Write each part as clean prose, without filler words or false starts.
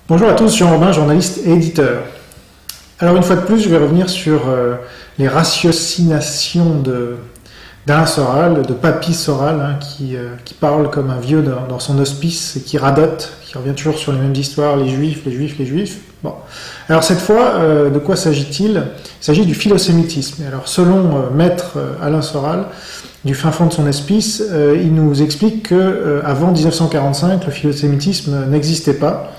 Bonjour à tous, Jean Robin, journaliste et éditeur. Alors une fois de plus, je vais revenir sur les ratiocinations d'Alain Soral, de Papy Soral, qui parle comme un vieux dans son hospice et qui radote, qui revient toujours sur les mêmes histoires, les juifs, les juifs, les juifs. Bon. Alors cette fois, de quoi s'agit-il? Il s'agit du philosémitisme. Alors selon maître Alain Soral, du fin fond de son hospice, il nous explique qu'avant 1945, le philosémitisme n'existait pas.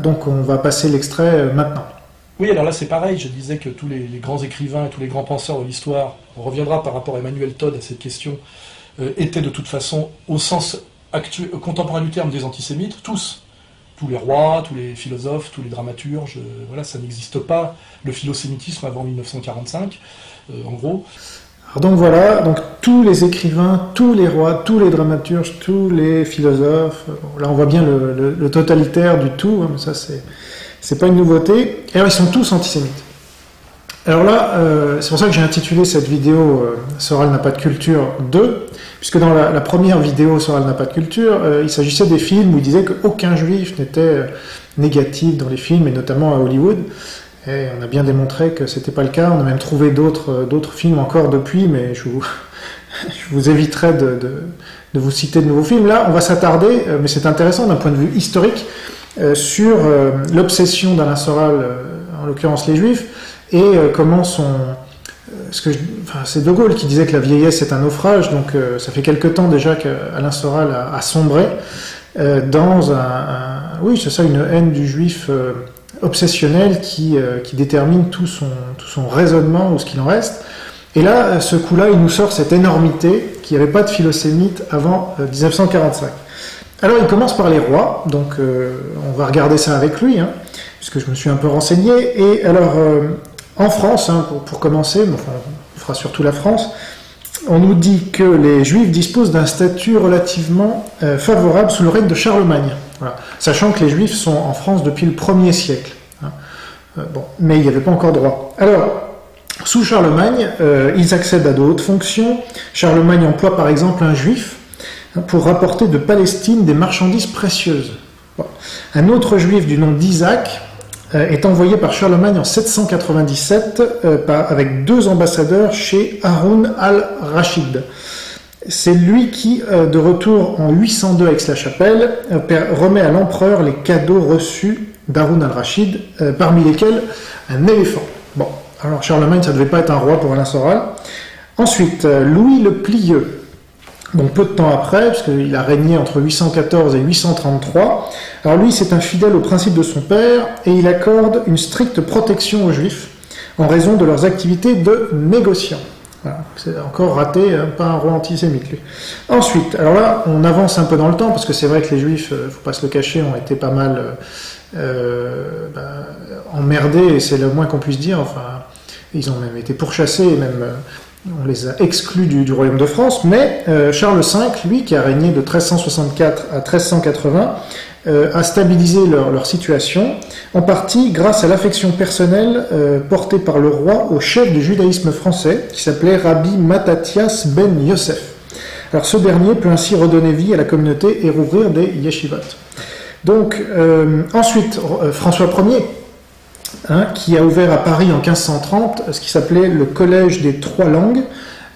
Donc on va passer l'extrait maintenant. Oui, alors là c'est pareil, je disais que tous les grands écrivains et tous les grands penseurs de l'histoire, on reviendra par rapport à Emmanuel Todd à cette question, étaient de toute façon, au sens contemporain du terme, des antisémites, tous. Tous les rois, tous les philosophes, tous les dramaturges, voilà, ça n'existe pas, le philosémitisme avant 1945, en gros. Alors donc voilà, donc tous les écrivains, tous les rois, tous les dramaturges, tous les philosophes, là on voit bien le totalitaire du tout, mais ça c'est pas une nouveauté. Et alors ils sont tous antisémites. Alors là, c'est pour ça que j'ai intitulé cette vidéo Soral n'a pas de culture 2, puisque dans la première vidéo Soral n'a pas de culture, il s'agissait des films où il disait qu'aucun juif n'était négatif dans les films, et notamment à Hollywood. Et on a bien démontré que c'était pas le cas. On a même trouvé d'autres films encore depuis, mais je vous éviterai de vous citer de nouveaux films. Là, on va s'attarder, mais c'est intéressant d'un point de vue historique, sur l'obsession d'Alain Soral, en l'occurrence les Juifs, et comment c'est De Gaulle qui disait que la vieillesse est un naufrage. Donc, ça fait quelque temps déjà qu'Alain Soral a sombré dans oui, c'est ça, une haine du Juif. Obsessionnel qui détermine tout son raisonnement ou ce qu'il en reste. Et là, ce coup-là, il nous sort cette énormité qu'il n'y avait pas de philosémite avant 1945. Alors, il commence par les rois, donc on va regarder ça avec lui, puisque je me suis un peu renseigné. Et alors, en France, pour commencer, enfin, on fera surtout la France, on nous dit que les Juifs disposent d'un statut relativement favorable sous le règne de Charlemagne. Voilà. Sachant que les Juifs sont en France depuis le 1er siècle. Mais il n'y avait pas encore droit. Alors, sous Charlemagne, ils accèdent à d'autres fonctions. Charlemagne emploie par exemple un Juif pour rapporter de Palestine des marchandises précieuses. Bon. Un autre Juif du nom d'Isaac est envoyé par Charlemagne en 797 avec 2 ambassadeurs chez Haroun al-Rachid. C'est lui qui, de retour en 802 à Aix-la-Chapelle, remet à l'empereur les cadeaux reçus d'Haroun al-Rachid, parmi lesquels un éléphant. Bon, alors Charlemagne, ça ne devait pas être un roi pour Alain Soral. Ensuite, Louis le Plieux, donc peu de temps après, parce qu'il a régné entre 814 et 833. Alors lui, c'est un fidèle au principe de son père, et il accorde une stricte protection aux Juifs, en raison de leurs activités de négociants. Voilà, c'est encore raté, pas un roi antisémite lui. Ensuite, alors là, on avance un peu dans le temps, parce que c'est vrai que les Juifs, faut pas se le cacher, ont été pas mal emmerdés, et c'est le moins qu'on puisse dire. Enfin, ils ont même été pourchassés, et même on les a exclus du royaume de France. Mais Charles V, lui, qui a régné de 1364 à 1380, a stabilisé leur situation, en partie grâce à l'affection personnelle portée par le roi au chef du judaïsme français, qui s'appelait Rabbi Mattathias ben Yosef. Alors ce dernier peut ainsi redonner vie à la communauté et rouvrir des yeshivot. Donc ensuite, François Ier, qui a ouvert à Paris en 1530 ce qui s'appelait le Collège des 3 langues.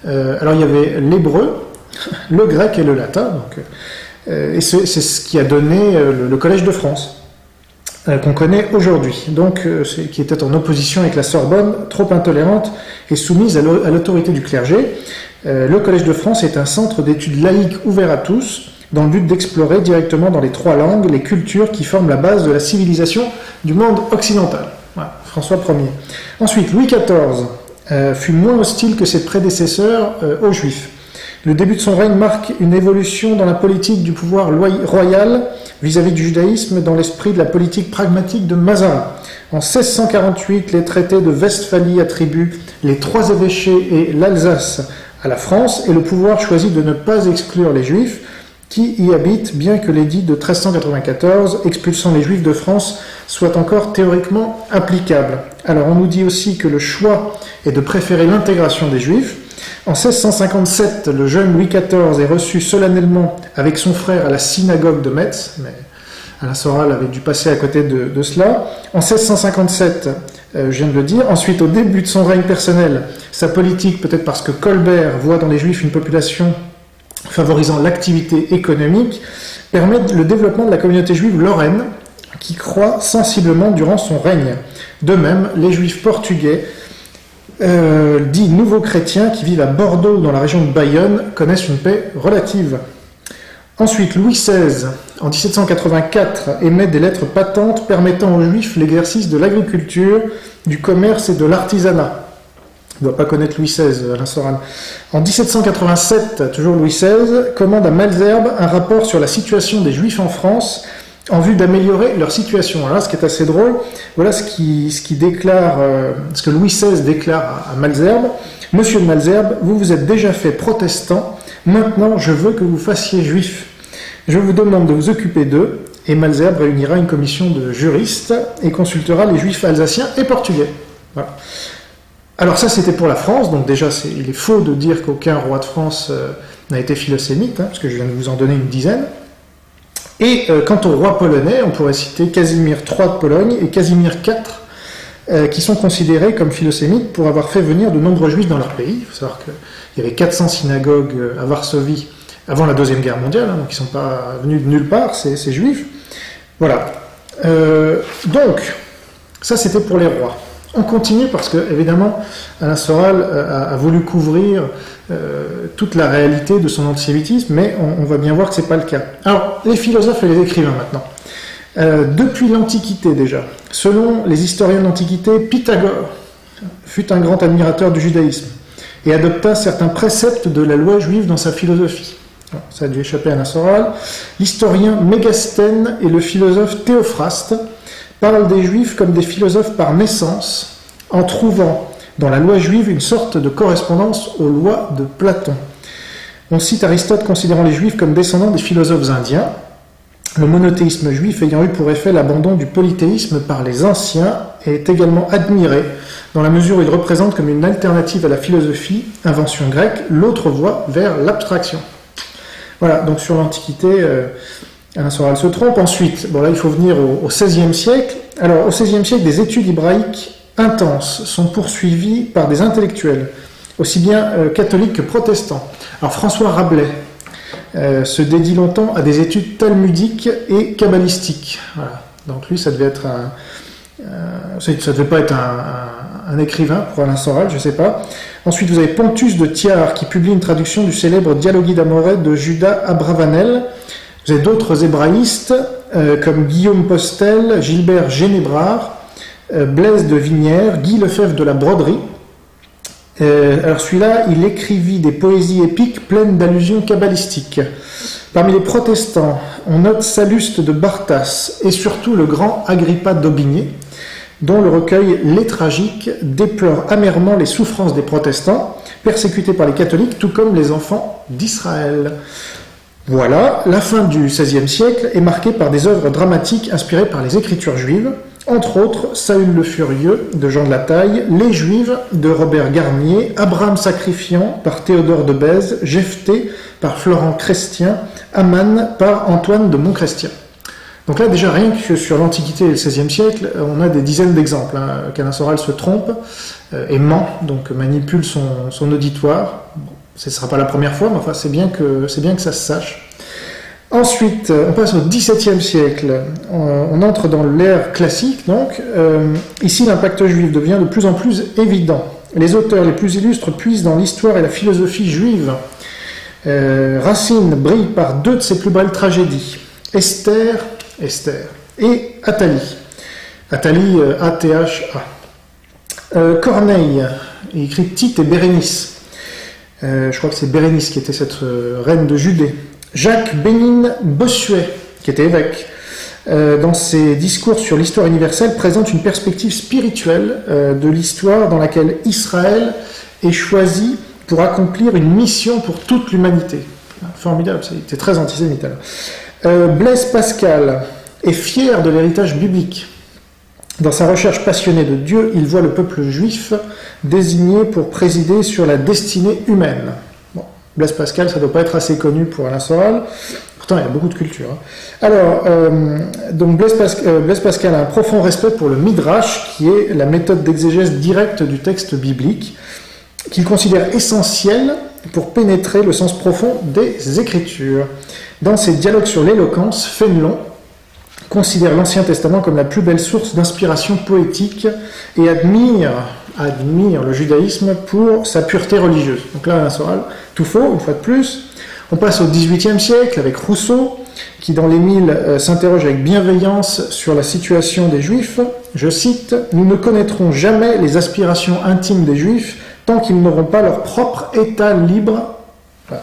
Alors il y avait l'hébreu, le grec et le latin, donc... et c'est ce qui a donné le Collège de France, qu'on connaît aujourd'hui, donc qui était en opposition avec la Sorbonne, trop intolérante et soumise à l'autorité du clergé. Le Collège de France est un centre d'études laïques ouvert à tous, dans le but d'explorer directement dans les 3 langues les cultures qui forment la base de la civilisation du monde occidental. Voilà, François Ier. Ensuite, Louis XIV fut moins hostile que ses prédécesseurs aux Juifs. Le début de son règne marque une évolution dans la politique du pouvoir royal vis-à-vis du judaïsme dans l'esprit de la politique pragmatique de Mazarin. En 1648, les traités de Westphalie attribuent les 3 évêchés et l'Alsace à la France, et le pouvoir choisit de ne pas exclure les Juifs qui y habitent, bien que l'édit de 1394 expulsant les Juifs de France soit encore théoriquement applicable. Alors on nous dit aussi que le choix est de préférer l'intégration des Juifs. En 1657, le jeune Louis XIV est reçu solennellement avec son frère à la synagogue de Metz, mais Alain Soral avait dû passer à côté de cela. En 1657, je viens de le dire. Ensuite, au début de son règne personnel, sa politique, peut-être parce que Colbert voit dans les Juifs une population favorisant l'activité économique, permet le développement de la communauté juive lorraine, qui croît sensiblement durant son règne. De même, les Juifs portugais, dits nouveaux chrétiens, qui vivent à Bordeaux ou dans la région de Bayonne, connaissent une paix relative. Ensuite, Louis XVI, en 1784, émet des lettres patentes permettant aux Juifs l'exercice de l'agriculture, du commerce et de l'artisanat. On ne doit pas connaître Louis XVI, Alain Soral. En 1787, toujours Louis XVI, commande à Malesherbes un rapport sur la situation des Juifs en France en vue d'améliorer leur situation. Alors là, ce qui est assez drôle, voilà ce que Louis XVI déclare à Malesherbes. Monsieur de Malesherbes, vous vous êtes déjà fait protestant, maintenant je veux que vous fassiez juif. Je vous demande de vous occuper d'eux, et Malesherbes réunira une commission de juristes et consultera les Juifs alsaciens et portugais. Voilà. Alors ça, c'était pour la France, donc déjà, il est faux de dire qu'aucun roi de France n'a été philosémite, parce que je viens de vous en donner une dizaine. Et quant aux rois polonais, on pourrait citer Casimir III de Pologne et Casimir IV, qui sont considérés comme philosémites pour avoir fait venir de nombreux juifs dans leur pays. Il faut savoir qu'il y avait 400 synagogues à Varsovie avant la Deuxième Guerre mondiale, donc ils ne sont pas venus de nulle part, ces juifs. Voilà. Donc, ça c'était pour les rois. On continue parce que, évidemment, Alain Soral a voulu couvrir toute la réalité de son antisémitisme, mais on va bien voir que ce n'est pas le cas. Alors, les philosophes et les écrivains maintenant. Depuis l'Antiquité déjà, selon les historiens de l'Antiquité, Pythagore fut un grand admirateur du judaïsme et adopta certains préceptes de la loi juive dans sa philosophie. Ça a dû échapper à Alain Soral. L'historien Mégasthène et le philosophe Théophraste parlent des Juifs comme des philosophes par naissance, en trouvant dans la loi juive une sorte de correspondance aux lois de Platon. On cite Aristote considérant les Juifs comme descendants des philosophes indiens, le monothéisme juif ayant eu pour effet l'abandon du polythéisme par les anciens est également admiré dans la mesure où il représente comme une alternative à la philosophie, invention grecque, l'autre voie vers l'abstraction. Voilà, donc sur l'Antiquité, Alain Soral se trompe. Ensuite, bon là il faut venir au XVIe siècle. Alors au XVIe siècle, des études hébraïques intenses sont poursuivies par des intellectuels, aussi bien catholiques que protestants. Alors François Rabelais se dédie longtemps à des études talmudiques et kabbalistiques. Voilà. Donc lui, ça devait être ça devait pas être un écrivain pour Alain Soral, je ne sais pas. Ensuite, vous avez Pontus de Thiard qui publie une traduction du célèbre Dialogue d'Amoret de Judas Abravanel. Vous avez d'autres hébraïstes comme Guillaume Postel, Gilbert Génébrard, Blaise de Vignières, Guy Lefebvre de la Broderie. Alors celui-là, il écrivit des poésies épiques pleines d'allusions kabbalistiques. Parmi les protestants, on note Salluste de Bartas et surtout le grand Agrippa d'Aubigné, dont le recueil Les Tragiques déplore amèrement les souffrances des protestants, persécutés par les catholiques, tout comme les enfants d'Israël. Voilà, la fin du XVIe siècle est marquée par des œuvres dramatiques inspirées par les écritures juives, entre autres Saül le Furieux de Jean de la Taille, Les Juives de Robert Garnier, Abraham Sacrifiant par Théodore de Bèze, Jephthé par Florent Chrestien, Aman par Antoine de Montchrestien. Donc là, déjà, rien que sur l'Antiquité et le XVIe siècle, on a des dizaines d'exemples. Qu'Alain Soral se trompe et ment, donc manipule son auditoire. Bon, ce ne sera pas la première fois, mais enfin, c'est bien que ça se sache. Ensuite, on passe au XVIIe siècle. On entre dans l'ère classique, donc. Ici, l'impact juif devient de plus en plus évident. Les auteurs les plus illustres puisent dans l'histoire et la philosophie juive. Racine brille par deux de ses plus belles tragédies. Esther et Athalie. Athalie, A-T-H-A. Corneille, il écrit Tite et Bérénice. Je crois que c'est Bérénice qui était cette reine de Judée. Jacques Bénigne Bossuet, qui était évêque, dans ses discours sur l'histoire universelle, présente une perspective spirituelle de l'histoire dans laquelle Israël est choisi pour accomplir une mission pour toute l'humanité. Formidable, ça, il était très antisémite. Blaise Pascal est fier de l'héritage biblique. Dans sa recherche passionnée de Dieu, il voit le peuple juif désigné pour présider sur la destinée humaine. Bon, Blaise Pascal, ça ne doit pas être assez connu pour Alain Soral. Pourtant, il y a beaucoup de culture. Hein. Alors, donc Blaise Pascal a un profond respect pour le Midrash, qui est la méthode d'exégèse directe du texte biblique, qu'il considère essentielle pour pénétrer le sens profond des Écritures. Dans ses dialogues sur l'éloquence, Fénelon considère l'Ancien Testament comme la plus belle source d'inspiration poétique et admire le judaïsme pour sa pureté religieuse. Donc là, Alain Soral, tout faux, une fois de plus. On passe au XVIIIe siècle avec Rousseau, qui dans l'Émile s'interroge avec bienveillance sur la situation des Juifs. Je cite, « Nous ne connaîtrons jamais les aspirations intimes des Juifs tant qu'ils n'auront pas leur propre État libre. »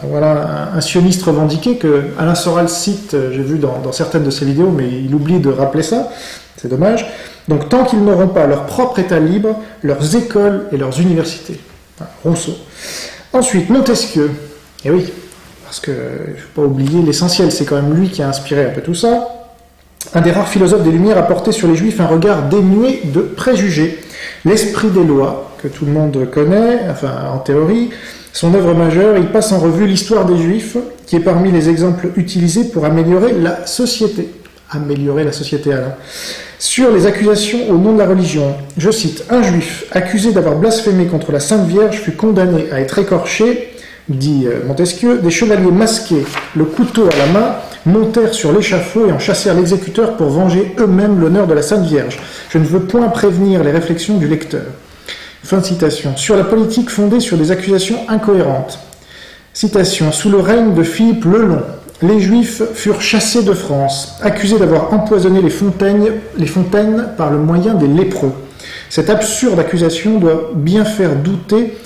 Voilà un sioniste revendiqué que Alain Soral cite, j'ai vu dans certaines de ses vidéos, mais il oublie de rappeler ça, c'est dommage. Donc tant qu'ils n'auront pas leur propre État libre, leurs écoles et leurs universités. Rousseau. Ensuite, Montesquieu. Et oui, parce qu'il ne faut pas oublier l'essentiel, c'est quand même lui qui a inspiré un peu tout ça. Un des rares philosophes des Lumières a porté sur les Juifs un regard dénué de préjugés. L'esprit des lois, que tout le monde connaît, enfin en théorie, son œuvre majeure, il passe en revue l'histoire des Juifs, qui est parmi les exemples utilisés pour améliorer la société. Améliorer la société, Alain. Sur les accusations au nom de la religion, je cite, « Un Juif accusé d'avoir blasphémé contre la Sainte Vierge fut condamné à être écorché, dit Montesquieu, des chevaliers masqués, le couteau à la main, montèrent sur l'échafaud et en chassèrent l'exécuteur pour venger eux-mêmes l'honneur de la Sainte Vierge. Je ne veux point prévenir les réflexions du lecteur. » Fin de citation. Sur la politique fondée sur des accusations incohérentes. Citation. Sous le règne de Philippe le Long, les Juifs furent chassés de France, accusés d'avoir empoisonné les fontaines par le moyen des lépreux. Cette absurde accusation doit bien faire douter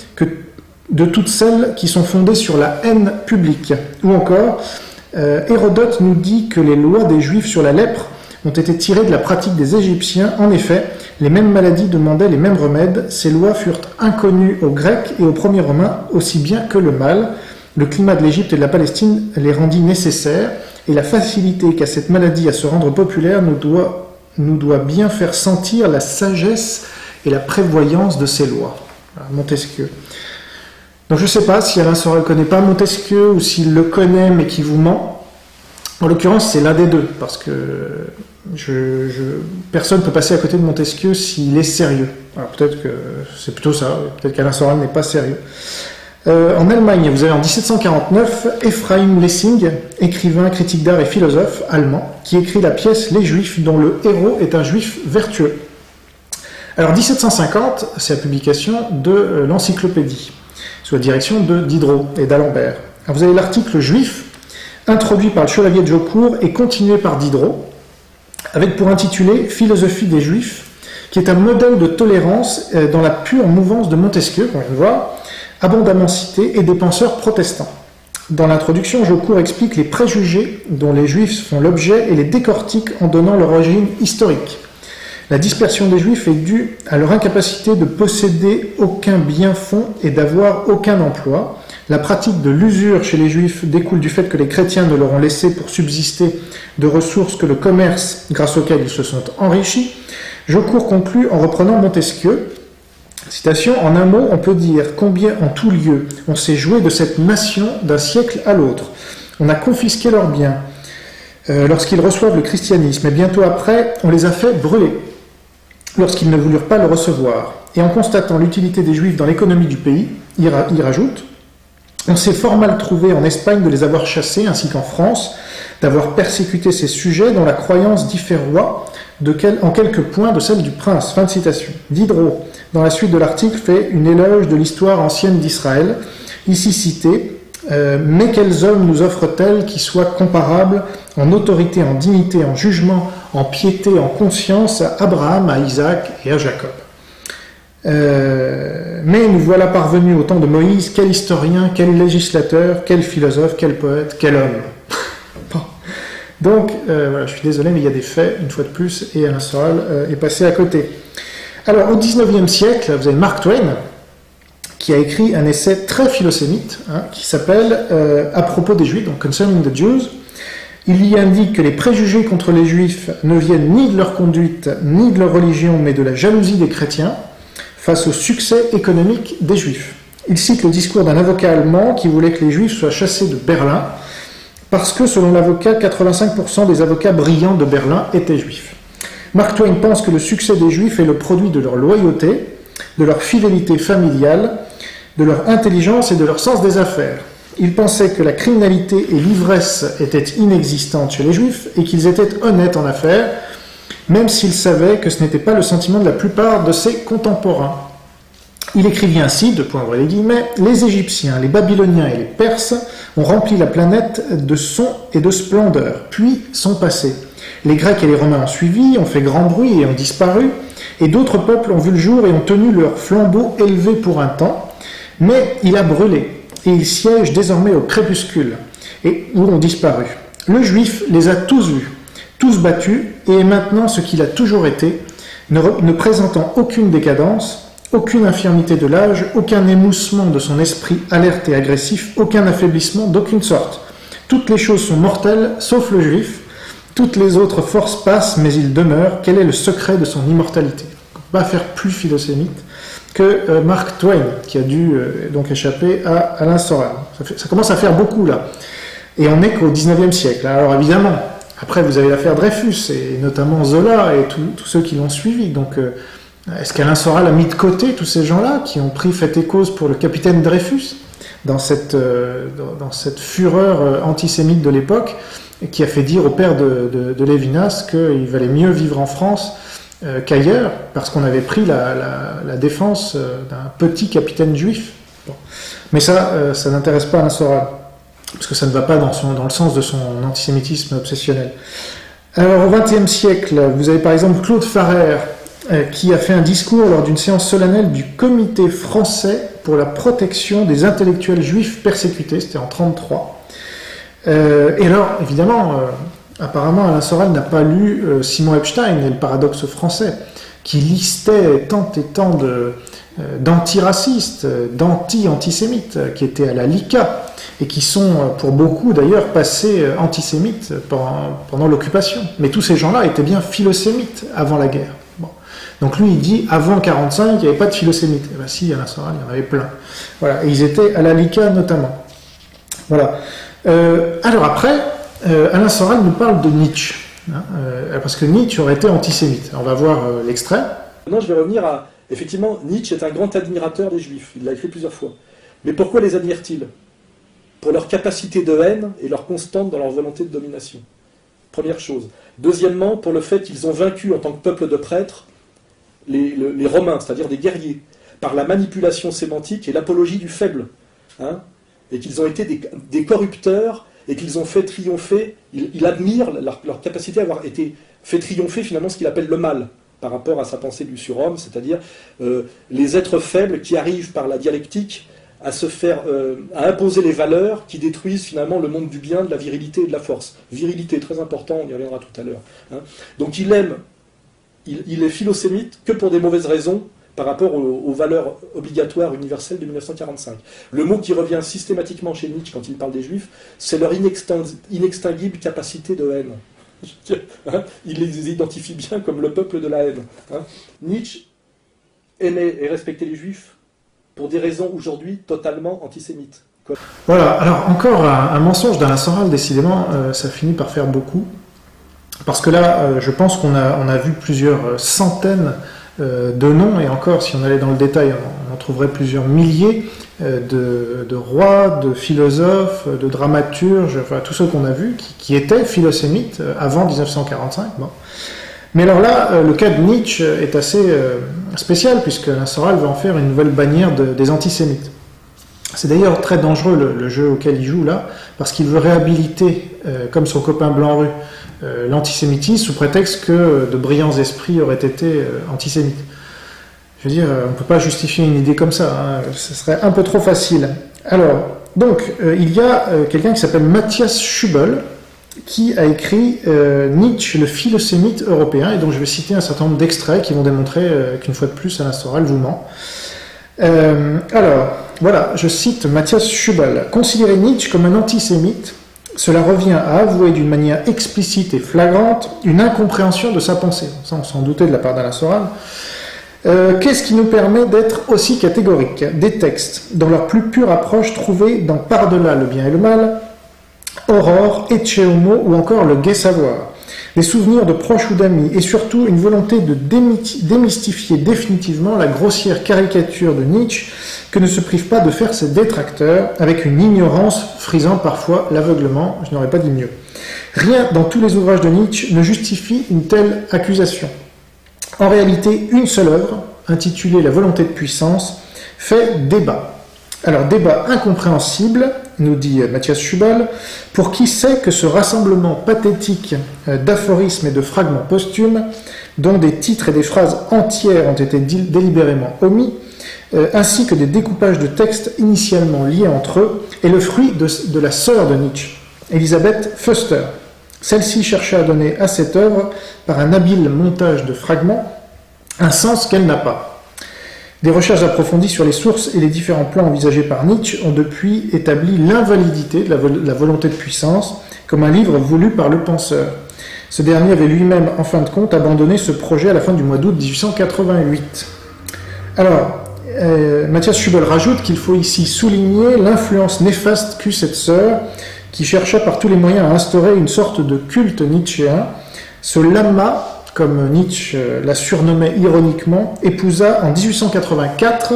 de toutes celles qui sont fondées sur la haine publique. Ou encore, Hérodote nous dit que les lois des Juifs sur la lèpre ont été tirées de la pratique des Égyptiens. En effet, les mêmes maladies demandaient les mêmes remèdes. Ces lois furent inconnues aux Grecs et aux premiers Romains, aussi bien que le mal. Le climat de l'Égypte et de la Palestine les rendit nécessaires, et la facilité qu'a cette maladie à se rendre populaire nous doit bien faire sentir la sagesse et la prévoyance de ces lois. Voilà, Montesquieu. Donc je ne sais pas si Alain Soral ne connaît pas Montesquieu ou s'il le connaît mais qu'il vous ment. En l'occurrence, c'est l'un des deux, parce que personne ne peut passer à côté de Montesquieu s'il est sérieux. Alors peut-être que c'est plutôt ça, peut-être qu'Alain Soral n'est pas sérieux. En Allemagne, vous avez en 1749 Ephraim Lessing, écrivain, critique d'art et philosophe allemand, qui écrit la pièce Les Juifs, dont le héros est un juif vertueux. Alors 1750, c'est la publication de l'encyclopédie, sous la direction de Diderot et d'Alembert. Alors vous avez l'article Juif, introduit par le chevalier de Jaucourt et continué par Diderot, avec pour intitulé Philosophie des Juifs, qui est un modèle de tolérance dans la pure mouvance de Montesquieu, qu'on vient de voir, abondamment cité, et des penseurs protestants. Dans l'introduction, Jaucourt explique les préjugés dont les Juifs font l'objet et les décortique en donnant leur origine historique. La dispersion des Juifs est due à leur incapacité de posséder aucun bien fond et d'avoir aucun emploi. La pratique de l'usure chez les Juifs découle du fait que les chrétiens ne leur ont laissé pour subsister de ressources que le commerce grâce auquel ils se sont enrichis. Jaucourt conclut en reprenant Montesquieu. Citation, en un mot, on peut dire combien en tout lieu on s'est joué de cette nation d'un siècle à l'autre. On a confisqué leurs biens lorsqu'ils reçoivent le christianisme, et bientôt après, on les a fait brûler lorsqu'ils ne voulurent pas le recevoir. Et en constatant l'utilité des Juifs dans l'économie du pays, il rajoute, on s'est fort mal trouvé en Espagne de les avoir chassés, ainsi qu'en France, d'avoir persécuté ces sujets dont la croyance différoit en quelques points de celle du prince. Fin de citation. Diderot, dans la suite de l'article, fait une éloge de l'histoire ancienne d'Israël, ici citée, mais quels hommes nous offrent-elles qui soient comparables en autorité, en dignité, en jugement, en piété, en conscience à Abraham, à Isaac et à Jacob. Mais nous voilà parvenus au temps de Moïse, quel historien, quel législateur, quel philosophe, quel poète, quel homme. Bon. Donc, voilà, je suis désolé, mais il y a des faits, une fois de plus, et Alain Soral est passé à côté. Alors, au XIXe siècle, vous avez Mark Twain, qui a écrit un essai très philosémite, qui s'appelle « À propos des Juifs », donc « Concerning the Jews ». Il y indique que les préjugés contre les Juifs ne viennent ni de leur conduite, ni de leur religion, mais de la jalousie des chrétiens face au succès économique des Juifs. Il cite le discours d'un avocat allemand qui voulait que les juifs soient chassés de Berlin, parce que, selon l'avocat, 85% des avocats brillants de Berlin étaient juifs. Mark Twain pense que le succès des juifs est le produit de leur loyauté, de leur fidélité familiale, de leur intelligence et de leur sens des affaires. Il pensait que la criminalité et l'ivresse étaient inexistantes chez les juifs et qu'ils étaient honnêtes en affaires, même s'il savait que ce n'était pas le sentiment de la plupart de ses contemporains. Il écrivit ainsi, ouvrez les guillemets, « Les Égyptiens, les Babyloniens et les Perses ont rempli la planète de sons et de splendeur, puis sont passés. Les Grecs et les Romains ont suivi, ont fait grand bruit et ont disparu, et d'autres peuples ont vu le jour et ont tenu leur flambeau élevé pour un temps, mais il a brûlé, et ils siègent désormais au crépuscule, et où ont disparu. Le Juif les a tous vus, tous battus, et est maintenant ce qu'il a toujours été, ne présentant aucune décadence, aucune infirmité de l'âge, aucun émoussement de son esprit alerte et agressif, aucun affaiblissement d'aucune sorte. Toutes les choses sont mortelles, sauf le Juif. Toutes les autres forces passent, mais il demeure. Quel est le secret de son immortalité ? On ne peut pas faire plus philosémite que Mark Twain, qui a dû donc échapper à Alain Soral. Ça commence à faire beaucoup, là. Et on n'est qu'au XIXe siècle. Alors évidemment, après vous avez l'affaire Dreyfus, et notamment Zola, et tous ceux qui l'ont suivi. Donc, est-ce qu'Alain Soral a mis de côté tous ces gens-là qui ont pris fait et cause pour le capitaine Dreyfus dans cette fureur antisémite de l'époque, et qui a fait dire au père de Lévinas qu'il valait mieux vivre en France qu'ailleurs, parce qu'on avait pris la défense d'un petit capitaine juif. Bon. Mais ça n'intéresse pas Alain Soral, parce que ça ne va pas dans le sens de son antisémitisme obsessionnel. Alors au XXe siècle, vous avez par exemple Claude Farrer, qui a fait un discours lors d'une séance solennelle du Comité français pour la protection des intellectuels juifs persécutés, c'était en 1933. Et alors, évidemment, apparemment, Alain Soral n'a pas lu Simon Epstein et le paradoxe français, qui listait tant et tant d'antiracistes, d'anti-antisémites, qui étaient à la LICA, et qui sont, pour beaucoup d'ailleurs, passés antisémites pendant l'occupation. Mais tous ces gens-là étaient bien philosémites avant la guerre. Bon. Donc lui, il dit, avant 1945, il n'y avait pas de philosémites. Et bien si, Alain Soral, il y en avait plein. Voilà. Et ils étaient à la LICA notamment. Voilà. Alors après, Alain Soral nous parle de Nietzsche, hein, parce que Nietzsche aurait été antisémite. On va voir l'extrait. Maintenant, je vais revenir à... Effectivement, Nietzsche est un grand admirateur des Juifs, il l'a écrit plusieurs fois. Mais pourquoi les admire-t-il ? Pour leur capacité de haine et leur constante dans leur volonté de domination. Première chose. Deuxièmement, pour le fait qu'ils ont vaincu en tant que peuple de prêtres les Romains, c'est-à-dire des guerriers, par la manipulation sémantique et l'apologie du faible. Hein, et qu'ils ont été des corrupteurs et qu'ils ont fait triompher, il admire leur capacité à avoir été fait triompher finalement ce qu'il appelle le mal par rapport à sa pensée du surhomme, c'est-à-dire les êtres faibles qui arrivent par la dialectique à se faire, à imposer les valeurs qui détruisent finalement le monde du bien, de la virilité et de la force. Virilité, très important, on y reviendra tout à l'heure. Hein. Donc il est philosémite que pour des mauvaises raisons, par rapport aux valeurs obligatoires universelles de 1945. Le mot qui revient systématiquement chez Nietzsche quand il parle des Juifs, c'est leur inextinguible capacité de haine. Hein, il les identifie bien comme le peuple de la haine. Hein. Nietzsche aimait et respectait les Juifs pour des raisons aujourd'hui totalement antisémites. Voilà, alors encore un mensonge d'Alain Soral, décidément, ça finit par faire beaucoup. Parce que là, je pense qu'on a vu plusieurs centaines de noms, et encore, si on allait dans le détail, on en trouverait plusieurs milliers de rois, de philosophes, de dramaturges, enfin tous ceux qu'on a vus, qui étaient philosémites avant 1945. Bon. Mais alors là, le cas de Nietzsche est assez spécial, puisque Alain Soral va en faire une nouvelle bannière des antisémites. C'est d'ailleurs très dangereux le jeu auquel il joue là, parce qu'il veut réhabiliter, comme son copain Blanc-Rue, l'antisémitisme sous prétexte que de brillants esprits auraient été antisémites. Je veux dire, on ne peut pas justifier une idée comme ça, hein, ce serait un peu trop facile. Alors, donc, il y a quelqu'un qui s'appelle Matthias Schubel, qui a écrit Nietzsche, le philosémite européen, et donc je vais citer un certain nombre d'extraits qui vont démontrer qu'une fois de plus, Alain Soral vous ment. Alors, voilà, je cite Matthias Schubel. « Considérer Nietzsche comme un antisémite, cela revient à avouer d'une manière explicite et flagrante une incompréhension de sa pensée. » Ça, on s'en doutait de la part d'Alain Soral. Qu'est-ce qui nous permet d'être aussi catégoriques? Des textes, dans leur plus pure approche trouvée dans Par-delà le bien et le mal, Aurore, Ecce Homo ou encore Le Gai Savoir. Des souvenirs de proches ou d'amis et surtout une volonté de démystifier définitivement la grossière caricature de Nietzsche que ne se privent pas de faire ses détracteurs avec une ignorance frisant parfois l'aveuglement, je n'aurais pas dit mieux. Rien dans tous les ouvrages de Nietzsche ne justifie une telle accusation. En réalité, une seule œuvre, intitulée La volonté de puissance, fait débat. Alors, débat incompréhensible, nous dit Matthias Schubal, pour qui sait que ce rassemblement pathétique d'aphorismes et de fragments posthumes, dont des titres et des phrases entières ont été délibérément omis, ainsi que des découpages de textes initialement liés entre eux, est le fruit de la sœur de Nietzsche, Elisabeth Förster. Celle-ci cherchait à donner à cette œuvre, par un habile montage de fragments, un sens qu'elle n'a pas. Des recherches approfondies sur les sources et les différents plans envisagés par Nietzsche ont depuis établi l'invalidité de la volonté de puissance comme un livre voulu par le penseur. Ce dernier avait lui-même, en fin de compte, abandonné ce projet à la fin du mois d'août 1888. Alors, Matthias Schubal rajoute qu'il faut ici souligner l'influence néfaste qu'eut cette sœur, qui chercha par tous les moyens à instaurer une sorte de culte nietzschéen. Ce lama, comme Nietzsche l'a surnommé ironiquement, épousa en 1884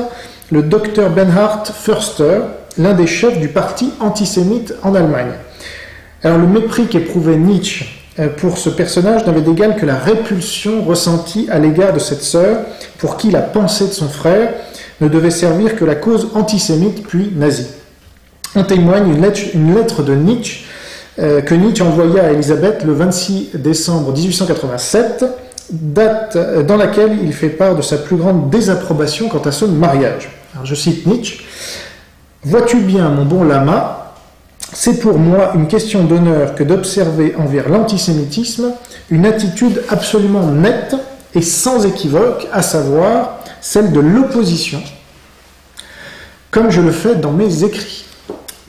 le docteur Bernhard Förster, l'un des chefs du parti antisémite en Allemagne. Alors le mépris qu'éprouvait Nietzsche pour ce personnage n'avait d'égal que la répulsion ressentie à l'égard de cette sœur, pour qui la pensée de son frère ne devait servir que la cause antisémite puis nazie. En témoigne une lettre de Nietzsche que Nietzsche envoya à Elisabeth le 26 décembre 1887, date dans laquelle il fait part de sa plus grande désapprobation quant à ce mariage. Alors je cite Nietzsche: « Vois-tu bien, mon bon lama, c'est pour moi une question d'honneur que d'observer envers l'antisémitisme une attitude absolument nette et sans équivoque, à savoir celle de l'opposition, comme je le fais dans mes écrits.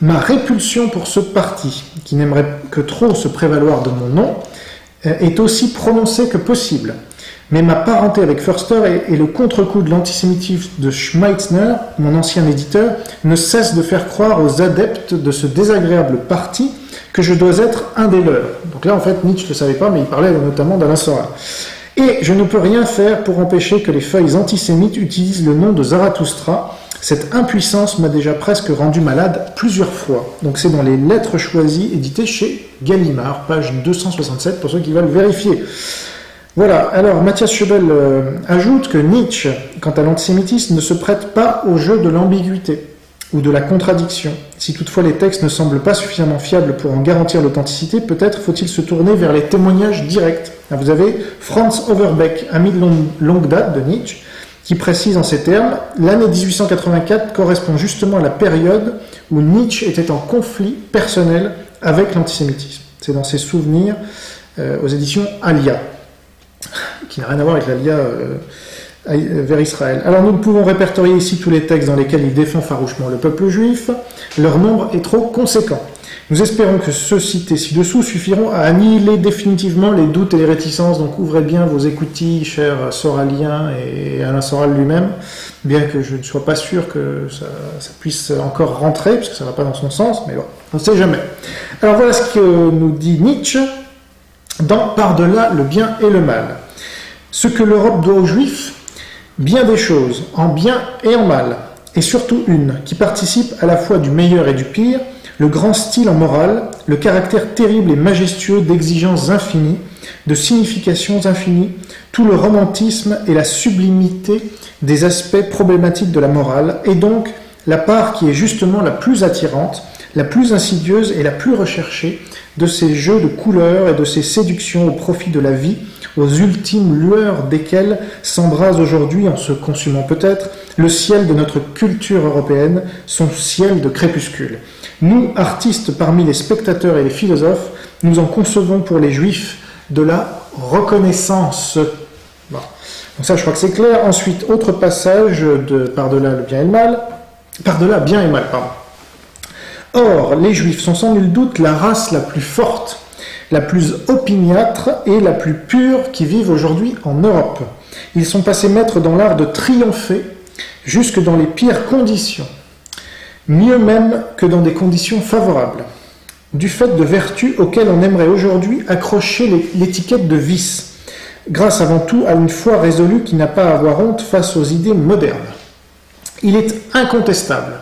Ma répulsion pour ce parti, qui n'aimerait que trop se prévaloir de mon nom, est aussi prononcée que possible. Mais ma parenté avec Förster et le contre-coup de l'antisémitisme de Schmeitzner, mon ancien éditeur, ne cesse de faire croire aux adeptes de ce désagréable parti que je dois être un des leurs. » Donc là, en fait, Nietzsche ne le savait pas, mais il parlait notamment d'Alain Soral. « Et je ne peux rien faire pour empêcher que les feuilles antisémites utilisent le nom de Zarathustra. Cette impuissance m'a déjà presque rendu malade plusieurs fois. » Donc c'est dans les Lettres choisies, éditées chez Gallimard, page 267, pour ceux qui veulent vérifier. Voilà, alors Matthias Schubal ajoute que Nietzsche, quant à l'antisémitisme, ne se prête pas au jeu de l'ambiguïté ou de la contradiction. Si toutefois les textes ne semblent pas suffisamment fiables pour en garantir l'authenticité, peut-être faut-il se tourner vers les témoignages directs. Vous avez Franz Overbeck, ami de longue date de Nietzsche, qui précise en ces termes: l'année 1884 correspond justement à la période où Nietzsche était en conflit personnel avec l'antisémitisme. C'est dans ses souvenirs aux éditions Alia, qui n'a rien à voir avec l'Alia vers Israël. Alors nous pouvons répertorier ici tous les textes dans lesquels il défend farouchement le peuple juif. Leur nombre est trop conséquent. Nous espérons que ceux cités ci-dessous suffiront à annihiler définitivement les doutes et les réticences, donc ouvrez bien vos écoutilles, chers soraliens et Alain Soral lui-même, bien que je ne sois pas sûr que ça puisse encore rentrer, puisque ça ne va pas dans son sens, mais bon, on ne sait jamais. Alors voilà ce que nous dit Nietzsche dans Par-delà le bien et le mal. Ce que l'Europe doit aux Juifs, bien des choses, en bien et en mal, et surtout une, qui participe à la fois du meilleur et du pire, le grand style en morale, le caractère terrible et majestueux d'exigences infinies, de significations infinies, tout le romantisme et la sublimité des aspects problématiques de la morale, et donc la part qui est justement la plus attirante, la plus insidieuse et la plus recherchée de ces jeux de couleurs et de ces séductions au profit de la vie, aux ultimes lueurs desquelles s'embrase aujourd'hui, en se consumant peut-être, le ciel de notre culture européenne, son ciel de crépuscule. Nous, artistes parmi les spectateurs et les philosophes, nous en concevons pour les Juifs de la reconnaissance. Bon. Donc ça, je crois que c'est clair. Ensuite, autre passage de Par-delà le bien et le mal. Par-delà bien et mal, pardon. Or, les Juifs sont sans nul doute la race la plus forte, la plus opiniâtre et la plus pure qui vivent aujourd'hui en Europe. Ils sont passés maîtres dans l'art de triompher jusque dans les pires conditions, mieux même que dans des conditions favorables, du fait de vertus auxquelles on aimerait aujourd'hui accrocher l'étiquette de vice, grâce avant tout à une foi résolue qui n'a pas à avoir honte face aux idées modernes. Il est incontestable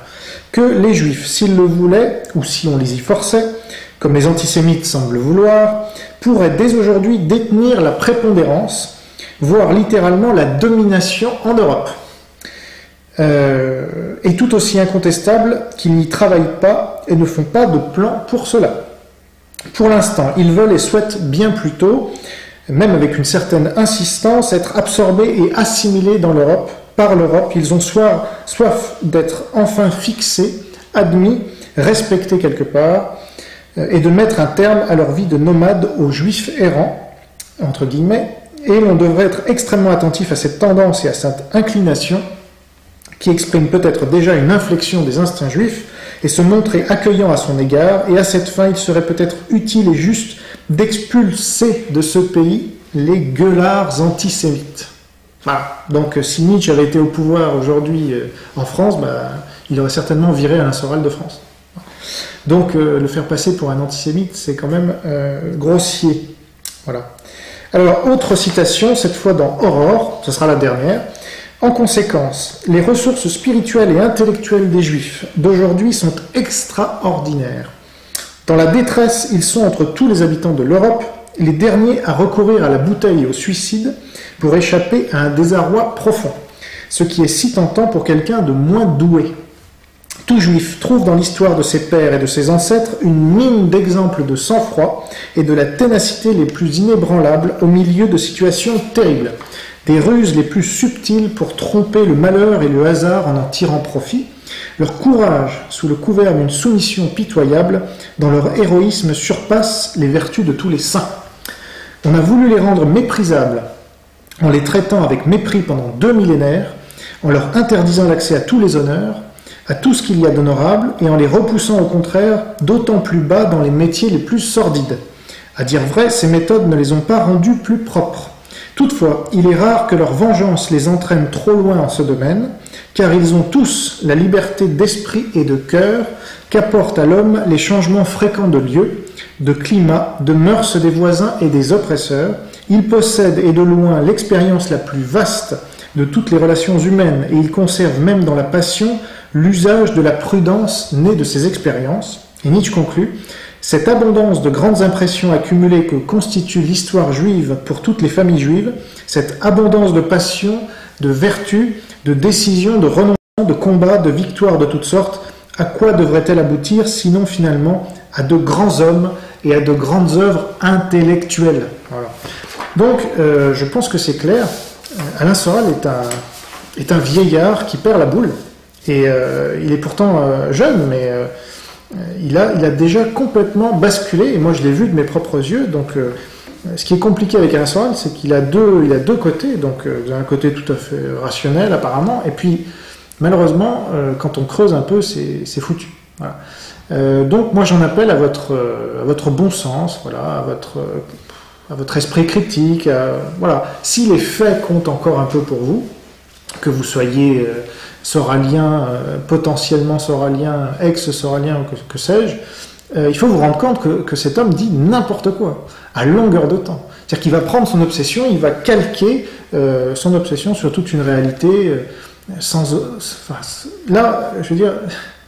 que les Juifs, s'ils le voulaient, ou si on les y forçait, comme les antisémites semblent vouloir, pourraient dès aujourd'hui détenir la prépondérance, voire littéralement la domination en Europe. Et tout aussi incontestable qu'ils n'y travaillent pas et ne font pas de plan pour cela. Pour l'instant, ils veulent et souhaitent bien plutôt, même avec une certaine insistance, être absorbés et assimilés dans l'Europe. Par l'Europe, ils ont soif d'être enfin fixés, admis, respectés quelque part, et de mettre un terme à leur vie de nomades aux juifs errants, entre guillemets, et l'on devrait être extrêmement attentif à cette tendance et à cette inclination qui exprime peut-être déjà une inflexion des instincts juifs, et se montrer accueillant à son égard, et à cette fin, il serait peut-être utile et juste d'expulser de ce pays les gueulards antisémites. Voilà. Donc si Nietzsche avait été au pouvoir aujourd'hui en France, il aurait certainement viré Alain Soral de France. Donc le faire passer pour un antisémite, c'est quand même grossier. Voilà. Alors, autre citation, cette fois dans Aurore, ce sera la dernière. En conséquence, les ressources spirituelles et intellectuelles des Juifs d'aujourd'hui sont extraordinaires. Dans la détresse, ils sont entre tous les habitants de l'Europe, les derniers à recourir à la bouteille et au suicide pour échapper à un désarroi profond, ce qui est si tentant pour quelqu'un de moins doué. Tout Juif trouve dans l'histoire de ses pères et de ses ancêtres une mine d'exemples de sang-froid et de la ténacité les plus inébranlables au milieu de situations terribles, des ruses les plus subtiles pour tromper le malheur et le hasard en tirant profit, leur courage sous le couvert d'une soumission pitoyable, dans leur héroïsme surpasse les vertus de tous les saints. On a voulu les rendre méprisables en les traitant avec mépris pendant 2 millénaires, en leur interdisant l'accès à tous les honneurs, à tout ce qu'il y a d'honorable, et en les repoussant au contraire d'autant plus bas dans les métiers les plus sordides. À dire vrai, ces méthodes ne les ont pas rendus plus propres. Toutefois, il est rare que leur vengeance les entraîne trop loin en ce domaine, car ils ont tous la liberté d'esprit et de cœur qu'apportent à l'homme les changements fréquents de lieu, de climat, de mœurs des voisins et des oppresseurs. Ils possèdent et de loin l'expérience la plus vaste de toutes les relations humaines, et ils conservent même dans la passion l'usage de la prudence née de ces expériences. Et Nietzsche conclut: cette abondance de grandes impressions accumulées que constitue l'histoire juive pour toutes les familles juives, cette abondance de passion, de vertu, de décision, de renoncement, de combat, de victoire de toutes sortes, à quoi devrait-elle aboutir sinon finalement à de grands hommes et à de grandes œuvres intellectuelles. Voilà. Donc je pense que c'est clair. Alain Soral est un vieillard qui perd la boule, et il est pourtant jeune, mais il a déjà complètement basculé, et moi je l'ai vu de mes propres yeux. Donc ce qui est compliqué avec Alain Soral, c'est qu'il a deux côtés. Donc un côté tout à fait rationnel apparemment, et puis malheureusement quand on creuse un peu, c'est foutu. Voilà. Donc moi j'en appelle à votre bon sens, voilà, à votre esprit critique. Voilà. Si les faits comptent encore un peu pour vous, que vous soyez soralien, potentiellement soralien, ex-soralien, ou que sais-je, il faut vous rendre compte que cet homme dit n'importe quoi, à longueur de temps. C'est-à-dire qu'il va prendre son obsession, il va calquer son obsession sur toute une réalité, là, je veux dire,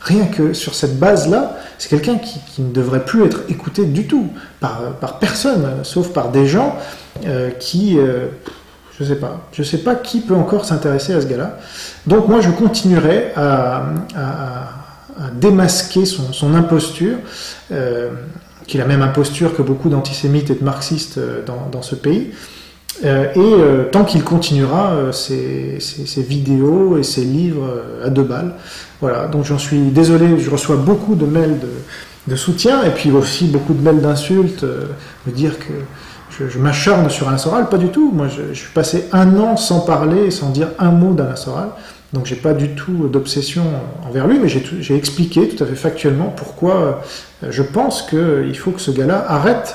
rien que sur cette base-là, c'est quelqu'un qui ne devrait plus être écouté du tout, par personne, sauf par des gens qui... je sais pas qui peut encore s'intéresser à ce gars-là. Donc moi je continuerai à démasquer son imposture, qui est la même imposture que beaucoup d'antisémites et de marxistes dans ce pays, et tant qu'il continuera ses vidéos et ses livres à 2 balles. Voilà, donc j'en suis désolé, je reçois beaucoup de mails de soutien, et puis aussi beaucoup de mails d'insultes, me dire que je m'acharne sur Alain Soral, pas du tout. Moi, je suis passé 1 an sans parler, sans dire un mot d'Alain Soral. Donc j'ai pas du tout d'obsession envers lui, mais j'ai expliqué tout à fait factuellement pourquoi je pense qu'il faut que ce gars-là arrête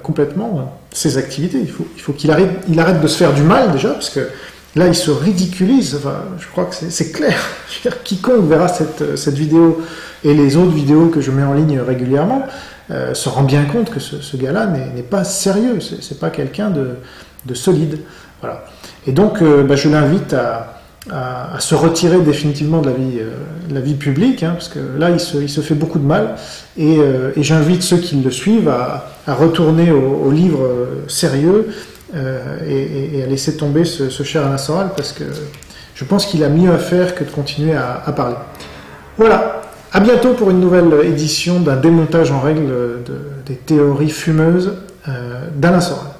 complètement ses activités. Il faut qu'il arrête de se faire du mal déjà, parce que là il se ridiculise. Enfin, je crois que c'est clair. Je veux dire, quiconque verra cette vidéo et les autres vidéos que je mets en ligne régulièrement se rend bien compte que ce gars-là n'est pas sérieux. C'est pas quelqu'un de solide. Voilà. Et donc je l'invite à se retirer définitivement de la vie publique, parce que là il se fait beaucoup de mal, et j'invite ceux qui le suivent à retourner au livre sérieux et à laisser tomber ce cher Alain Soral, parce que je pense qu'il a mieux à faire que de continuer à parler. Voilà, à bientôt pour une nouvelle édition d'un démontage en règle des théories fumeuses d'Alain Soral.